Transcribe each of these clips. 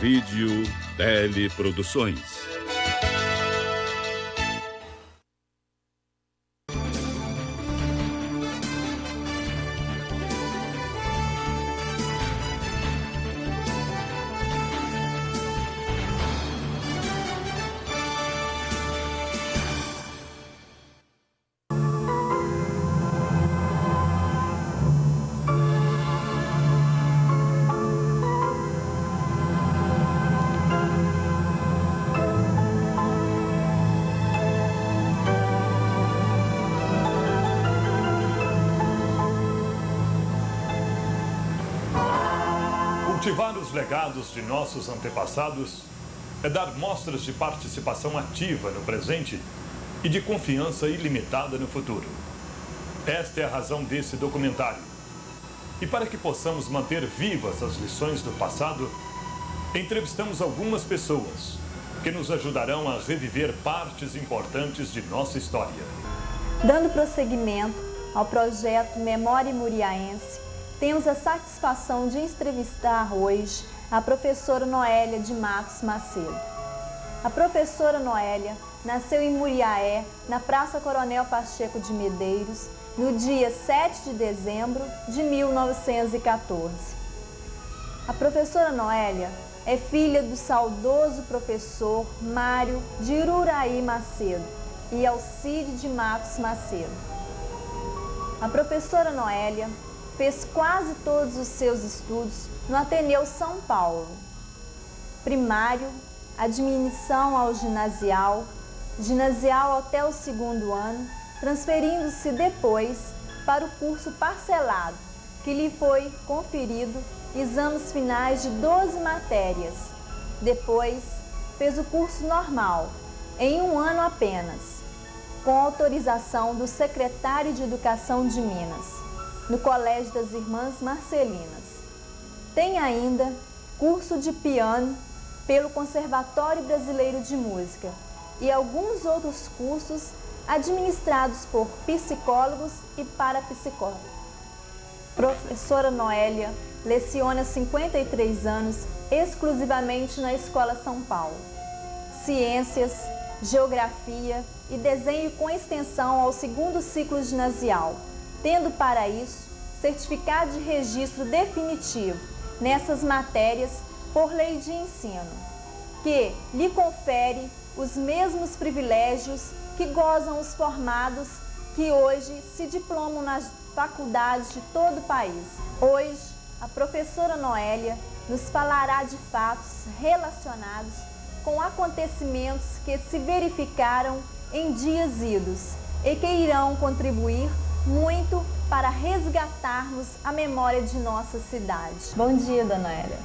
Vídeo Teleproduções. Cultivar os legados de nossos antepassados é dar mostras de participação ativa no presente e de confiança ilimitada no futuro. Esta é a razão desse documentário. E para que possamos manter vivas as lições do passado, entrevistamos algumas pessoas que nos ajudarão a reviver partes importantes de nossa história. Dando prosseguimento ao projeto Memória Muriaense, temos a satisfação de entrevistar hoje a professora Noélia de Matos Macedo. A professora Noélia nasceu em Muriaé, na Praça Coronel Pacheco de Medeiros, no dia 7 de dezembro de 1914. A professora Noélia é filha do saudoso professor Mário de Ururaí Macedo e Alcide de Matos Macedo. A professora Noélia fez quase todos os seus estudos no Ateneu São Paulo. Primário, admissão ao ginasial até o 2º ano, transferindo-se depois para o curso parcelado, que lhe foi conferido exames finais de 12 matérias. Depois, fez o curso normal, em 1 ano apenas, com autorização do secretário de Educação de Minas, no Colégio das Irmãs Marcelinas. Tem ainda curso de piano pelo Conservatório Brasileiro de Música e alguns outros cursos administrados por psicólogos e parapsicólogos. Professora Noélia leciona há 53 anos exclusivamente na Escola São Paulo. Ciências, Geografia e Desenho com extensão ao 2º ciclo ginasial, tendo para isso certificado de registro definitivo nessas matérias por lei de ensino, que lhe confere os mesmos privilégios que gozam os formados que hoje se diplomam nas faculdades de todo o país. Hoje, a professora Noélia nos falará de fatos relacionados com acontecimentos que se verificaram em dias idos e que irão contribuir muito para resgatarmos a memória de nossa cidade. Bom dia, dona Noélia.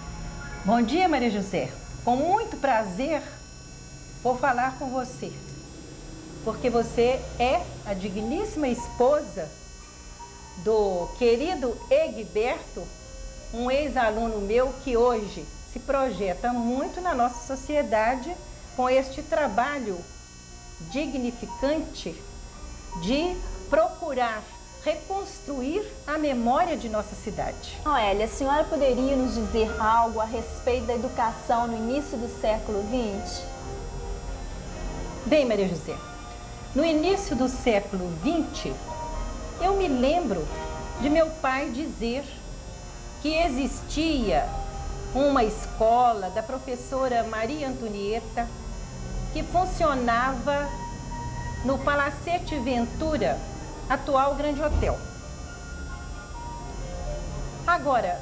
Bom dia, Maria José. Com muito prazer, vou falar com você, porque você é a digníssima esposa do querido Egberto, um ex-aluno meu que hoje se projeta muito na nossa sociedade com este trabalho dignificante de procurar reconstruir a memória de nossa cidade. Noélia, a senhora poderia nos dizer algo a respeito da educação no início do século XX? Bem, Maria José, no início do século XX, eu me lembro de meu pai dizer que existia uma escola da professora Maria Antonieta que funcionava no Palacete Ventura, atual Grande Hotel. Agora,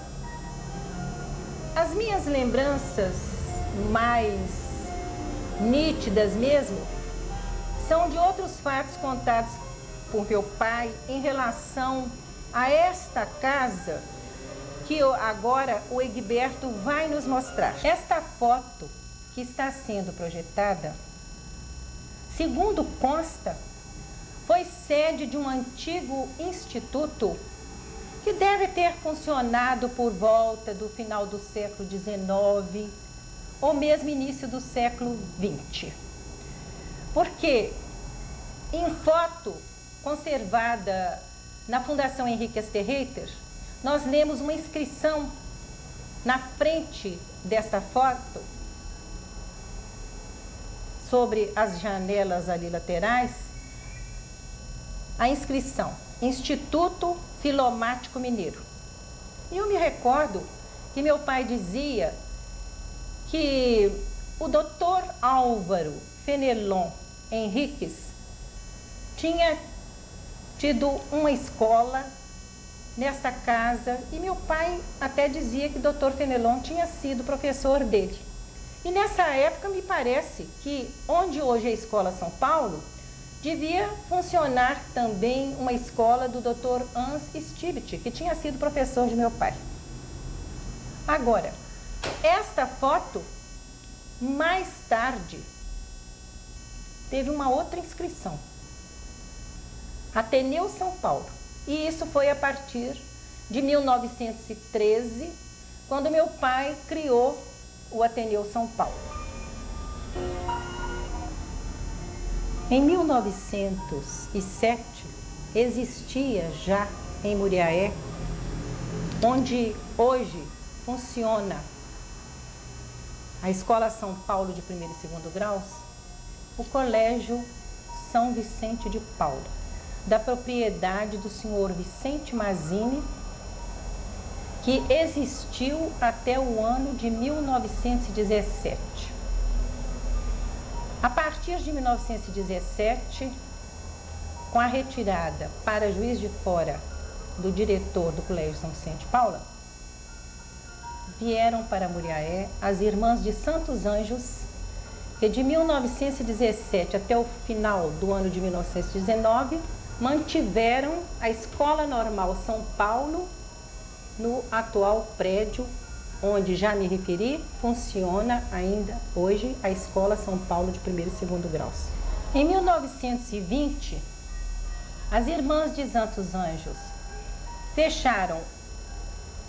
as minhas lembranças mais nítidas mesmo são de outros fatos contados por meu pai em relação a esta casa que agora o Egberto vai nos mostrar. Esta foto que está sendo projetada, segundo consta, foi sede de um antigo instituto que deve ter funcionado por volta do final do século XIX ou mesmo início do século XX. Porque em foto conservada na Fundação Henrique Esterreiter, nós lemos uma inscrição na frente desta foto, sobre as janelas ali laterais, a inscrição Instituto Filomático Mineiro. E eu me recordo que meu pai dizia que o Dr. Álvaro Fenelon Henriques tinha tido uma escola nesta casa e meu pai até dizia que o Dr. Fenelon tinha sido professor dele. E nessa época me parece que onde hoje é a Escola São Paulo, devia funcionar também uma escola do Dr. Hans Stibbit, que tinha sido professor de meu pai. Agora, esta foto, mais tarde, teve uma outra inscrição. Ateneu São Paulo. E isso foi a partir de 1913, quando meu pai criou o Ateneu São Paulo. Em 1907, existia já em Muriaé, onde hoje funciona a Escola São Paulo de primeiro e segundo graus, o Colégio São Vicente de Paulo, da propriedade do senhor Vicente Mazzini, que existiu até o ano de 1917. A partir de 1917, com a retirada para Juiz de Fora do diretor do Colégio São Vicente de Paula, vieram para Muriaé as Irmãs de Santos Anjos, que de 1917 até o final do ano de 1919, mantiveram a Escola Normal São Paulo no atual prédio, onde já me referi, funciona ainda hoje a Escola São Paulo de primeiro e segundo graus. Em 1920, as Irmãs de Santos Anjos fecharam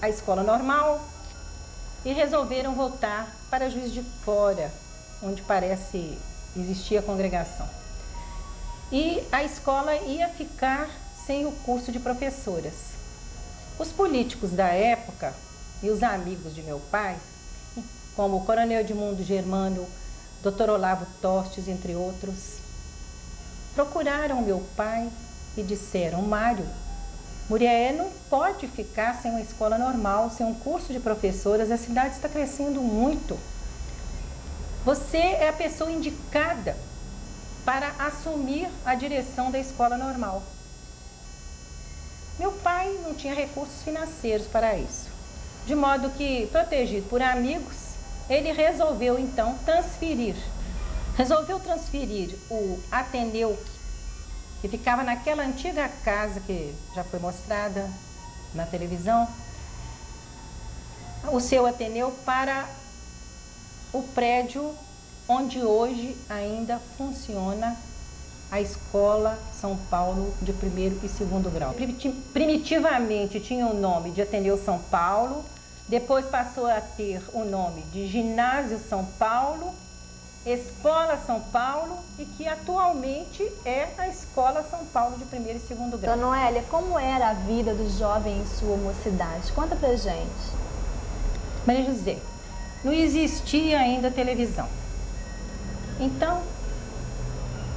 a Escola Normal e resolveram voltar para Juiz de Fora, onde parece existia a congregação. E a escola ia ficar sem o curso de professoras. Os políticos da época e os amigos de meu pai, como o Coronel Edmundo Germano, Dr. Olavo Tostes, entre outros, procuraram meu pai e disseram: Mário, Muriaé não pode ficar sem uma escola normal, sem um curso de professoras, a cidade está crescendo muito. Você é a pessoa indicada para assumir a direção da escola normal. Meu pai não tinha recursos financeiros para isso, de modo que, protegido por amigos, ele resolveu então transferir o Ateneu, que ficava naquela antiga casa que já foi mostrada na televisão, o seu Ateneu para o prédio onde hoje ainda funciona a Escola São Paulo de primeiro e segundo grau. Primitivamente tinha o nome de Ateneu São Paulo, depois passou a ter o nome de Ginásio São Paulo, Escola São Paulo, e que atualmente é a Escola São Paulo de primeiro e segundo grau. Dona Noélia, como era a vida do jovem em sua mocidade? Conta pra gente. Maria José, não existia ainda televisão. Então,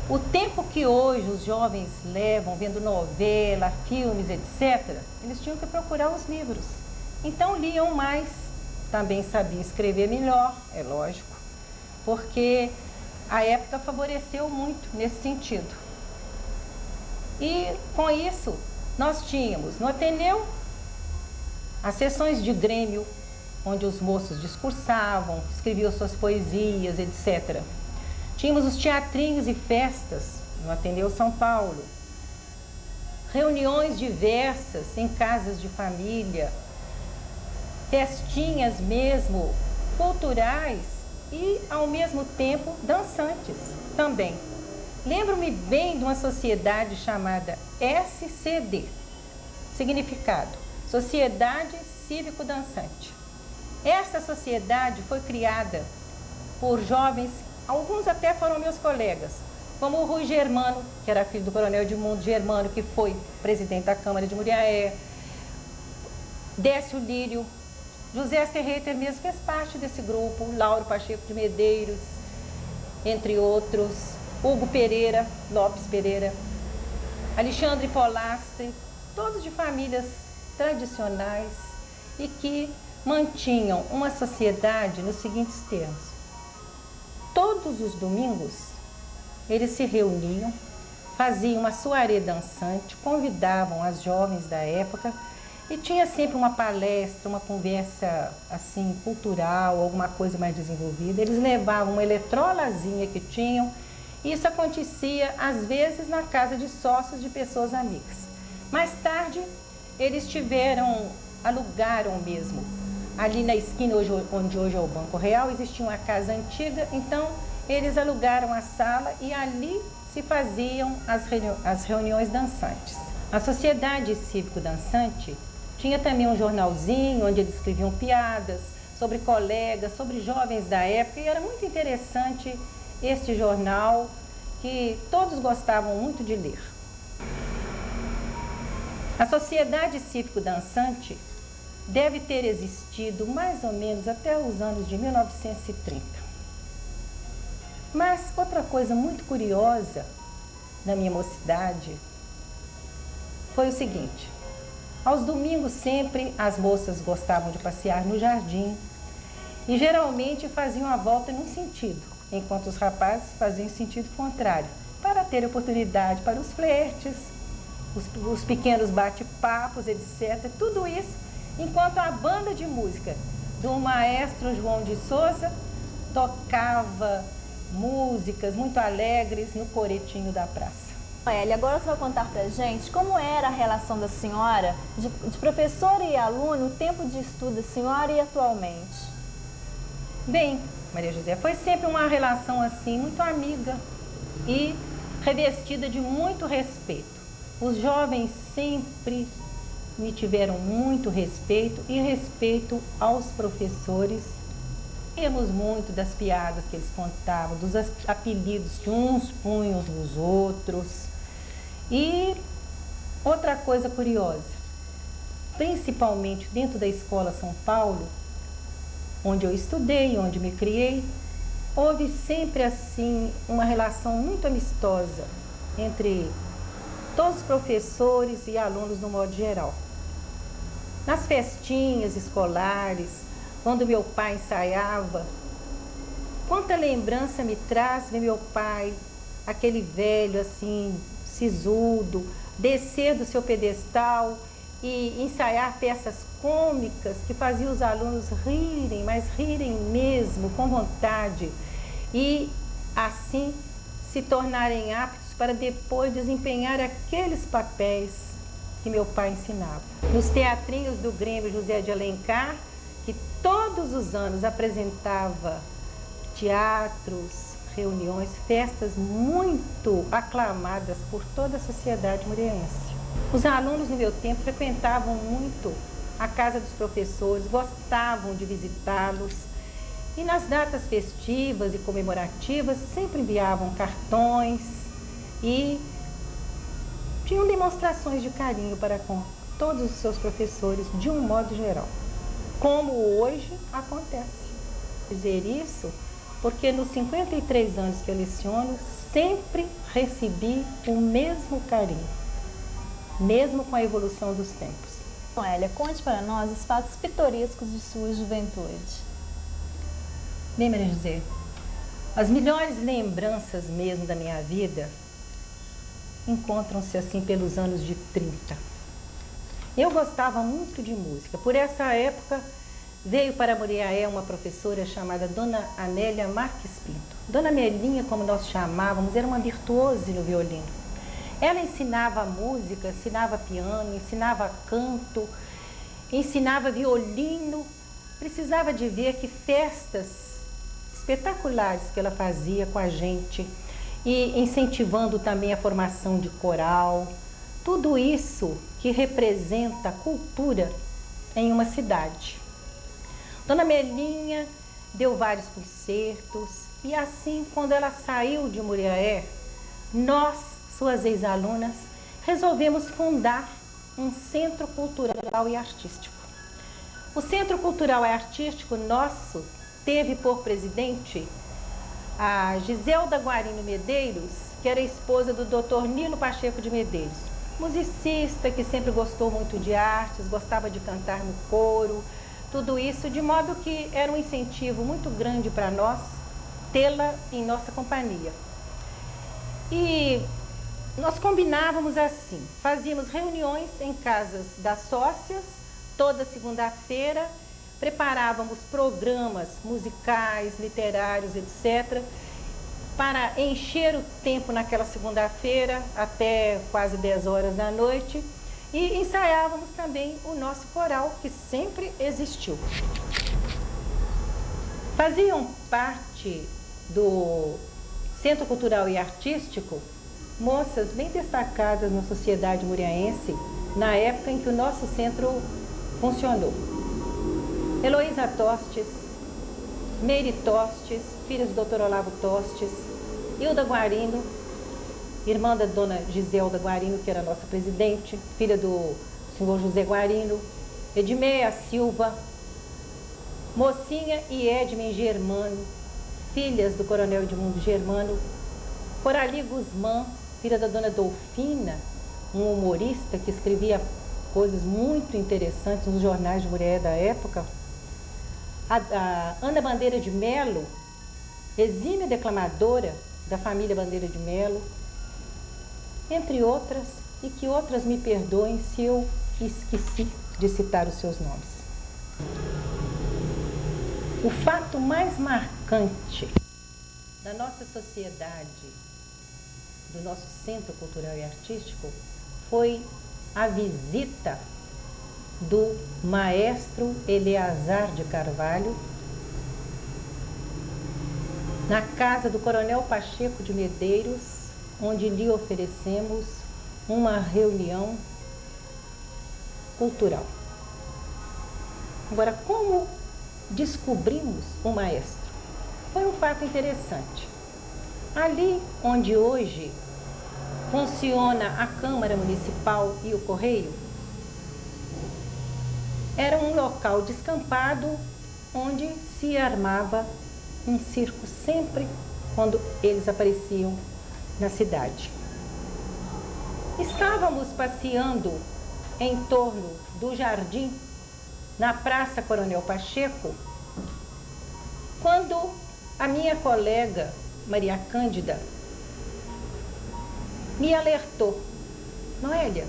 o tempo que hoje os jovens levam vendo novela, filmes, etc., eles tinham que procurar os livros. Então liam mais, também sabiam escrever melhor, é lógico, porque a época favoreceu muito nesse sentido. E com isso, nós tínhamos no Ateneu as sessões de Grêmio, onde os moços discursavam, escreviam suas poesias, etc. Tínhamos os teatrinhos e festas no Ateneu São Paulo, reuniões diversas em casas de família, festinhas mesmo, culturais e, ao mesmo tempo, dançantes também. Lembro-me bem de uma sociedade chamada SCD, significado, Sociedade Cívico-Dançante. Essa sociedade foi criada por jovens, alguns até foram meus colegas, como o Rui Germano, que era filho do Coronel Edmundo Germano, que foi presidente da Câmara de Muriaé, Décio Lírio, José Serreiter mesmo fez parte desse grupo, Lauro Pacheco de Medeiros, entre outros, Hugo Pereira, Lopes Pereira, Alexandre Polastri, todos de famílias tradicionais e que mantinham uma sociedade nos seguintes termos. Todos os domingos, eles se reuniam, faziam uma soirée dançante, convidavam as jovens da época e tinha sempre uma palestra, uma conversa assim cultural, alguma coisa mais desenvolvida. Eles levavam uma eletrolazinha que tinham e isso acontecia às vezes na casa de sócios de pessoas amigas. Mais tarde, eles alugaram mesmo. Ali na esquina, onde hoje é o Banco Real, existia uma casa antiga, então eles alugaram a sala e ali se faziam as reuniões dançantes. A Sociedade Cívico Dançante tinha também um jornalzinho onde eles escreviam piadas sobre colegas, sobre jovens da época, e era muito interessante este jornal que todos gostavam muito de ler. A Sociedade Cívico Dançante deve ter existido mais ou menos até os anos de 1930. Mas outra coisa muito curiosa na minha mocidade foi o seguinte: aos domingos sempre as moças gostavam de passear no jardim e geralmente faziam a volta num sentido, enquanto os rapazes faziam em sentido contrário, para ter oportunidade para os flertes, os pequenos bate-papos, etc. Tudo isso enquanto a banda de música do maestro João de Souza tocava músicas muito alegres no coretinho da praça. Noélia, agora você vai contar pra gente como era a relação da senhora de professora e aluno, o tempo de estudo da senhora e atualmente. Bem, Maria José, foi sempre uma relação assim muito amiga e revestida de muito respeito. Os jovens sempre me tiveram muito respeito e respeito aos professores. Temos muito das piadas que eles contavam, dos apelidos que uns punham nos outros. E outra coisa curiosa, principalmente dentro da Escola São Paulo, onde eu estudei, onde me criei, houve sempre assim uma relação muito amistosa entre todos os professores e alunos no modo geral. Nas festinhas escolares, quando meu pai ensaiava, quanta lembrança me traz ver meu pai, aquele velho assim, sisudo, descer do seu pedestal e ensaiar peças cômicas que faziam os alunos rirem, mas rirem mesmo, com vontade, e assim se tornarem aptos para depois desempenhar aqueles papéis que meu pai ensinava. Nos teatrinhos do Grêmio José de Alencar, que todos os anos apresentava teatros, reuniões, festas muito aclamadas por toda a sociedade muriense. Os alunos no meu tempo frequentavam muito a casa dos professores, gostavam de visitá-los e nas datas festivas e comemorativas sempre enviavam cartões e tinham demonstrações de carinho para com todos os seus professores de um modo geral, como hoje acontece. Dizer isso porque nos 53 anos que eu leciono, sempre recebi o mesmo carinho, mesmo com a evolução dos tempos. Noélia, conte para nós os fatos pitorescos de sua juventude. Bem, Maria José, as melhores lembranças mesmo da minha vida encontram-se assim pelos anos de 30. Eu gostava muito de música. Por essa época, veio para Muriaé uma professora chamada Dona Anélia Marques Pinto. Dona Melinha, como nós chamávamos, era uma virtuose no violino. Ela ensinava música, ensinava piano, ensinava canto, ensinava violino. Precisava de ver que festas espetaculares que ela fazia com a gente e incentivando também a formação de coral. Tudo isso que representa a cultura em uma cidade. Dona Melinha deu vários concertos e assim, quando ela saiu de Muriaé, nós, suas O Centro Cultural e Artístico nosso teve por presidente a Giselda Guarino Medeiros, que era esposa do Dr. Nilo Pacheco de Medeiros, musicista que sempre gostou muito de artes, gostava de cantar no coro, tudo isso, de modo que era um incentivo muito grande para nós tê-la em nossa companhia. E nós combinávamos assim, fazíamos reuniões em casas das sócias, toda segunda-feira, preparávamos programas musicais, literários, etc., para encher o tempo naquela segunda-feira, até quase 10 horas da noite, e ensaiávamos também o nosso coral, que sempre existiu. Faziam parte do Centro Cultural e Artístico moças bem destacadas na sociedade muriaense, na época em que o nosso centro funcionou. Heloísa Tostes, Meire Tostes, filha do Dr. Olavo Tostes, Hilda Guarino, irmã da dona Giselda Guarino, que era nossa presidente, filha do senhor José Guarino, Edmeia Silva, Mocinha e Edmen Germano, filhas do coronel Edmundo Germano, Corali Guzmán, filha da dona Dolfina, um humorista que escrevia coisas muito interessantes nos jornais de Murié da época, a Ana Bandeira de Melo, exímia declamadora da família Bandeira de Melo, entre outras, e que outras me perdoem se eu esqueci de citar os seus nomes. O fato mais marcante da nossa sociedade, do nosso Centro Cultural e Artístico, foi a visita do maestro Eleazar de Carvalho na casa do coronel Pacheco de Medeiros, onde lhe oferecemos uma reunião cultural. Agora, como descobrimos o maestro? Foi um fato interessante. Ali onde hoje funciona a Câmara Municipal e o Correio, era um local descampado onde se armava um circo sempre quando eles apareciam na cidade. Estávamos passeando em torno do jardim, na Praça Coronel Pacheco, quando a minha colega Maria Cândida me alertou: Noélia,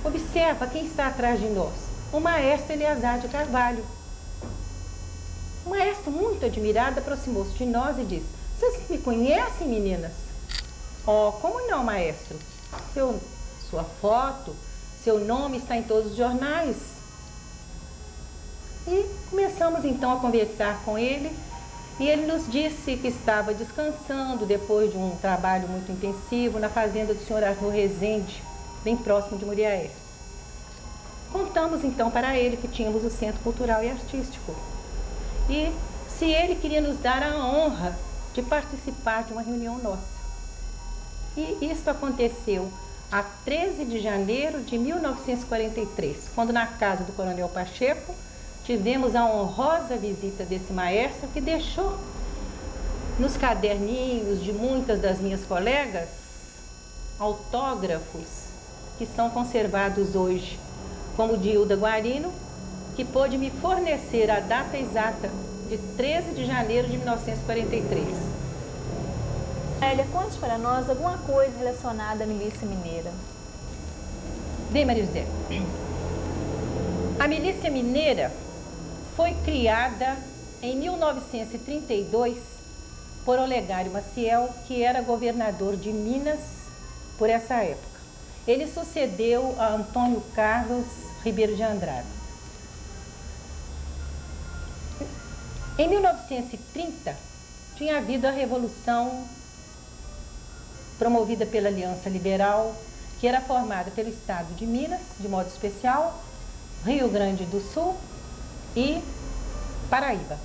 observa quem está atrás de nós, o maestro Eleazar de Carvalho. O maestro, muito admirado, aproximou-se de nós e disse: vocês me conhecem, meninas? Oh, como não, maestro? Sua foto, seu nome está em todos os jornais. E começamos então a conversar com ele, e ele nos disse que estava descansando depois de um trabalho muito intensivo na fazenda do senhor Arthur Rezende, bem próximo de Muriaé. Contamos então para ele que tínhamos o Centro Cultural e Artístico e se ele queria nos dar a honra de participar de uma reunião nossa. E isso aconteceu a 13 de janeiro de 1943, quando na casa do coronel Pacheco tivemos a honrosa visita desse maestro que deixou nos caderninhos de muitas das minhas colegas autógrafos que são conservados hoje, como o de Hilda Guarino, que pôde me fornecer a data exata de 13 de janeiro de 1943. Noélia, conte para nós alguma coisa relacionada à milícia mineira. Bem, Maria José, a milícia mineira foi criada em 1932 por Olegário Maciel, que era governador de Minas por essa época. Ele sucedeu a Antônio Carlos Ribeiro de Andrade. Em 1930, tinha havido a Revolução promovida pela Aliança Liberal, que era formada pelo Estado de Minas, de modo especial, Rio Grande do Sul e Paraíba.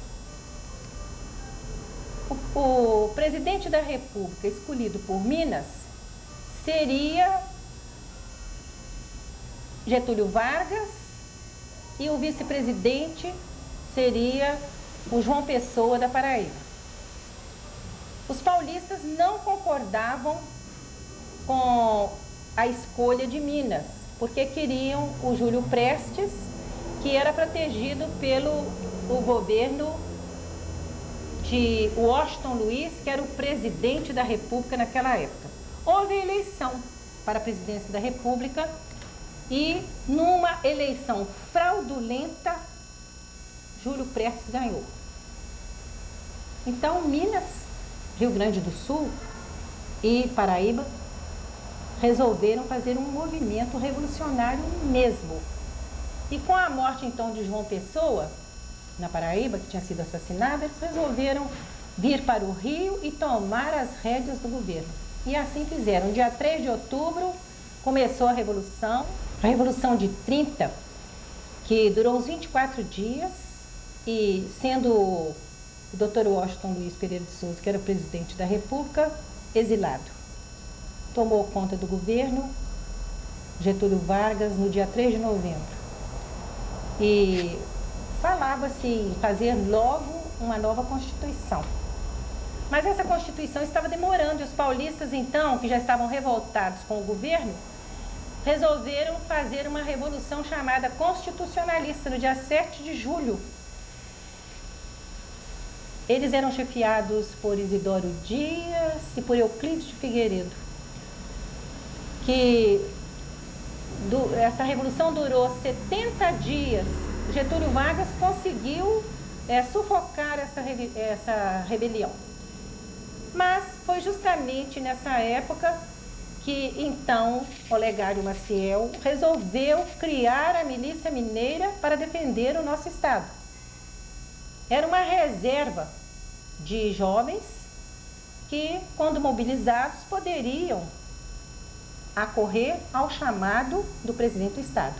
O presidente da República escolhido por Minas seria Getúlio Vargas e o vice-presidente seria o João Pessoa da Paraíba. Os paulistas não concordavam com a escolha de Minas, porque queriam o Júlio Prestes, que era protegido pelo governo de Washington Luiz, que era o presidente da República naquela época. Houve eleição para a presidência da República e, numa eleição fraudulenta, Júlio Prestes ganhou. Então, Minas, Rio Grande do Sul e Paraíba resolveram fazer um movimento revolucionário mesmo. E com a morte, então, de João Pessoa, na Paraíba, que tinha sido assassinado, eles resolveram vir para o Rio e tomar as rédeas do governo. E assim fizeram. Dia 3 de outubro começou a Revolução de 30, que durou uns 24 dias, e sendo o Dr. Washington Luiz Pereira de Souza, que era o presidente da República, exilado. Tomou conta do governo Getúlio Vargas no dia 3 de novembro. E falava-se em fazer logo uma nova Constituição. Mas essa Constituição estava demorando e os paulistas, então, que já estavam revoltados com o governo, resolveram fazer uma revolução chamada constitucionalista no dia 7 de julho. Eles eram chefiados por Isidoro Dias e por Euclides de Figueiredo. Essa revolução durou 70 dias. Getúlio Vargas conseguiu sufocar essa rebelião. Mas foi justamente nessa época que, então, Olegário Maciel resolveu criar a Milícia Mineira para defender o nosso estado. Era uma reserva de jovens que, quando mobilizados, poderiam acorrer ao chamado do presidente do estado.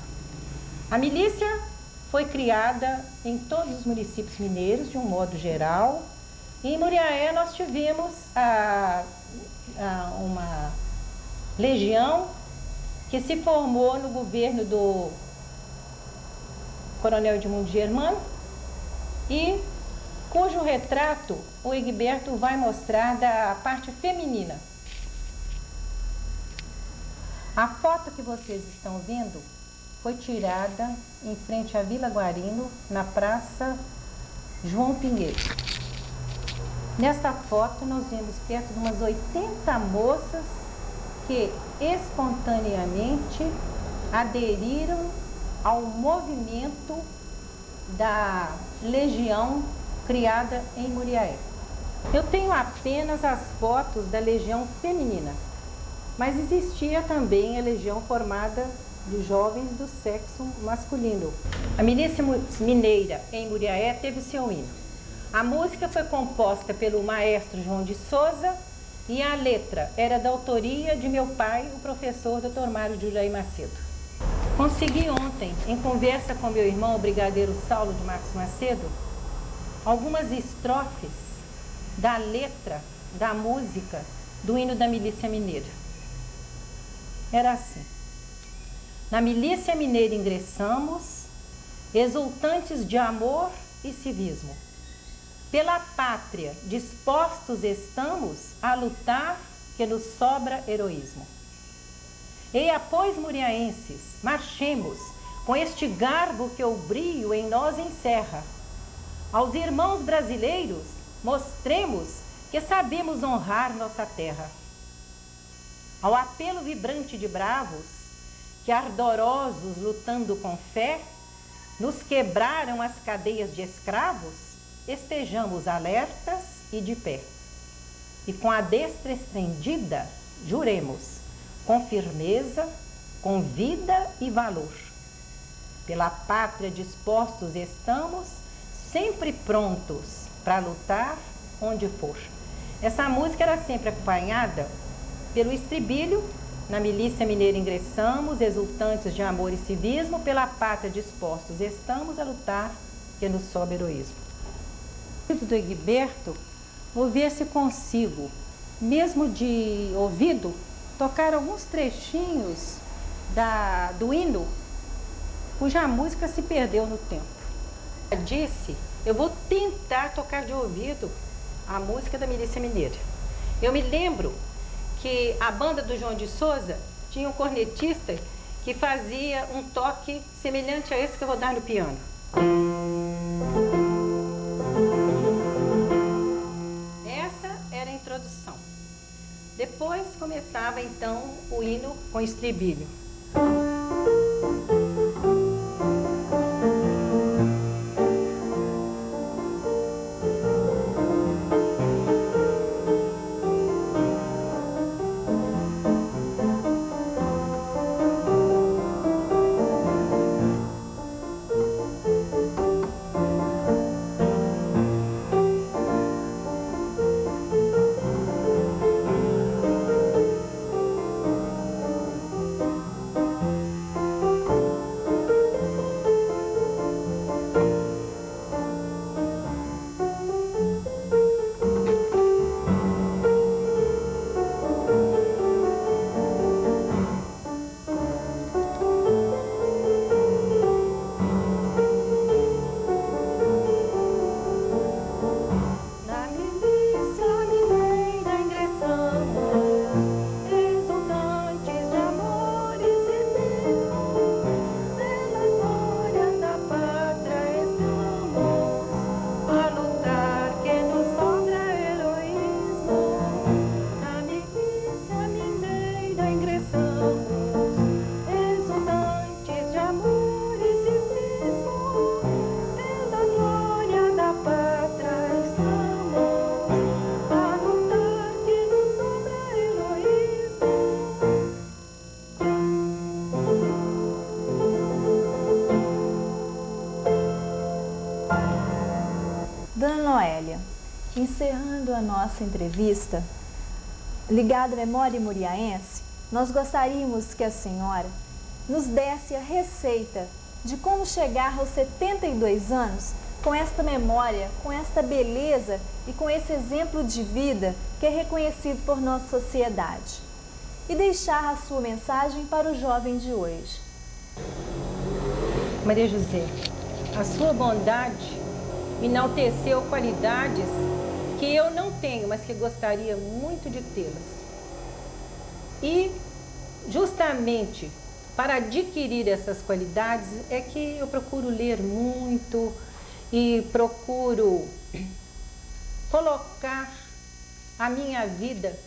A milícia foi criada em todos os municípios mineiros, de um modo geral. E em Muriaé nós tivemos uma legião que se formou no governo do Coronel Edmundo Germano e cujo retrato o Egberto vai mostrar da parte feminina. A foto que vocês estão vendo foi tirada em frente à Vila Guarino, na Praça João Pinheiro. Nesta foto nós vemos perto de umas 80 moças que espontaneamente aderiram ao movimento da Legião criada em Muriaé. Eu tenho apenas as fotos da Legião feminina, mas existia também a Legião formada de jovens do sexo masculino. A Milícia Mineira em Muriaé teve seu hino. A música foi composta pelo maestro João de Souza e a letra era da autoria de meu pai, o professor Dr. Mário de Ulaí Macedo. Consegui ontem, em conversa com meu irmão, o brigadeiro Saulo de Marcos Macedo, algumas estrofes da letra da música do hino da Milícia Mineira. Era assim: na Milícia Mineira ingressamos, exultantes de amor e civismo. Pela pátria dispostos estamos a lutar, que nos sobra heroísmo. Eia, pois, muriaenses, marchemos com este garbo que o brio em nós encerra. Aos irmãos brasileiros mostremos que sabemos honrar nossa terra. Ao apelo vibrante de bravos, que ardorosos lutando com fé, nos quebraram as cadeias de escravos, estejamos alertas e de pé. E com a destra estendida, juremos, com firmeza, com vida e valor. Pela pátria dispostos estamos, sempre prontos para lutar onde for. Essa música era sempre acompanhada pelo estribilho: na Milícia Mineira ingressamos, exultantes de amor e civismo, pela pátria dispostos estamos a lutar, que nos sobe heroísmo. Do Egberto, ouvir-se consigo, mesmo de ouvido, tocar alguns trechinhos do hino cuja música se perdeu no tempo. Ela disse, eu vou tentar tocar de ouvido a música da Milícia Mineira. Eu me lembro que a banda do João de Souza tinha um cornetista que fazia um toque semelhante a esse que eu vou dar no piano. Essa era a introdução. Depois começava então o hino com estribilho. Dona Noélia, encerrando a nossa entrevista, ligada à memória muriaense, nós gostaríamos que a senhora nos desse a receita de como chegar aos 72 anos com esta memória, com esta beleza e com esse exemplo de vida que é reconhecido por nossa sociedade. E deixar a sua mensagem para o jovem de hoje. Maria José, a sua bondade enalteceu qualidades que eu não tenho, mas que gostaria muito de tê-las. E justamente para adquirir essas qualidades é que eu procuro ler muito e procuro colocar a minha vida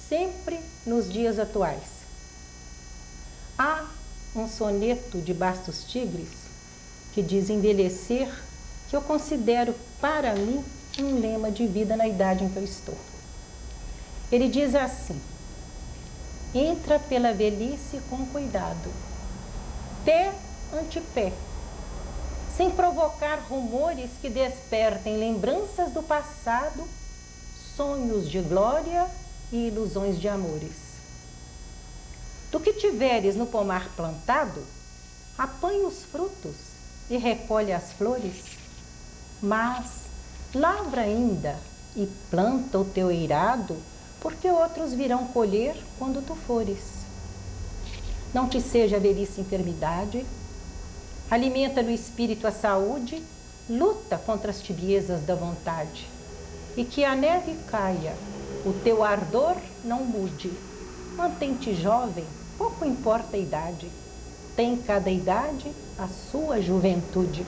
sempre nos dias atuais. Há um soneto de Bastos Tigres que diz envelhecer, que eu considero para mim um lema de vida na idade em que eu estou. Ele diz assim: entra pela velhice com cuidado, pé ante pé, sem provocar rumores que despertem lembranças do passado, sonhos de glória e ilusões de amores. Do que tiveres no pomar plantado, apanha os frutos e recolhe as flores, mas lavra ainda e planta o teu eirado, porque outros virão colher quando tu fores. Não te seja a velhice enfermidade, alimenta no espírito a saúde, luta contra as tibiezas da vontade, e que a neve caia, o teu ardor não mude. Mantém-te jovem, pouco importa a idade, tem cada idade a sua juventude.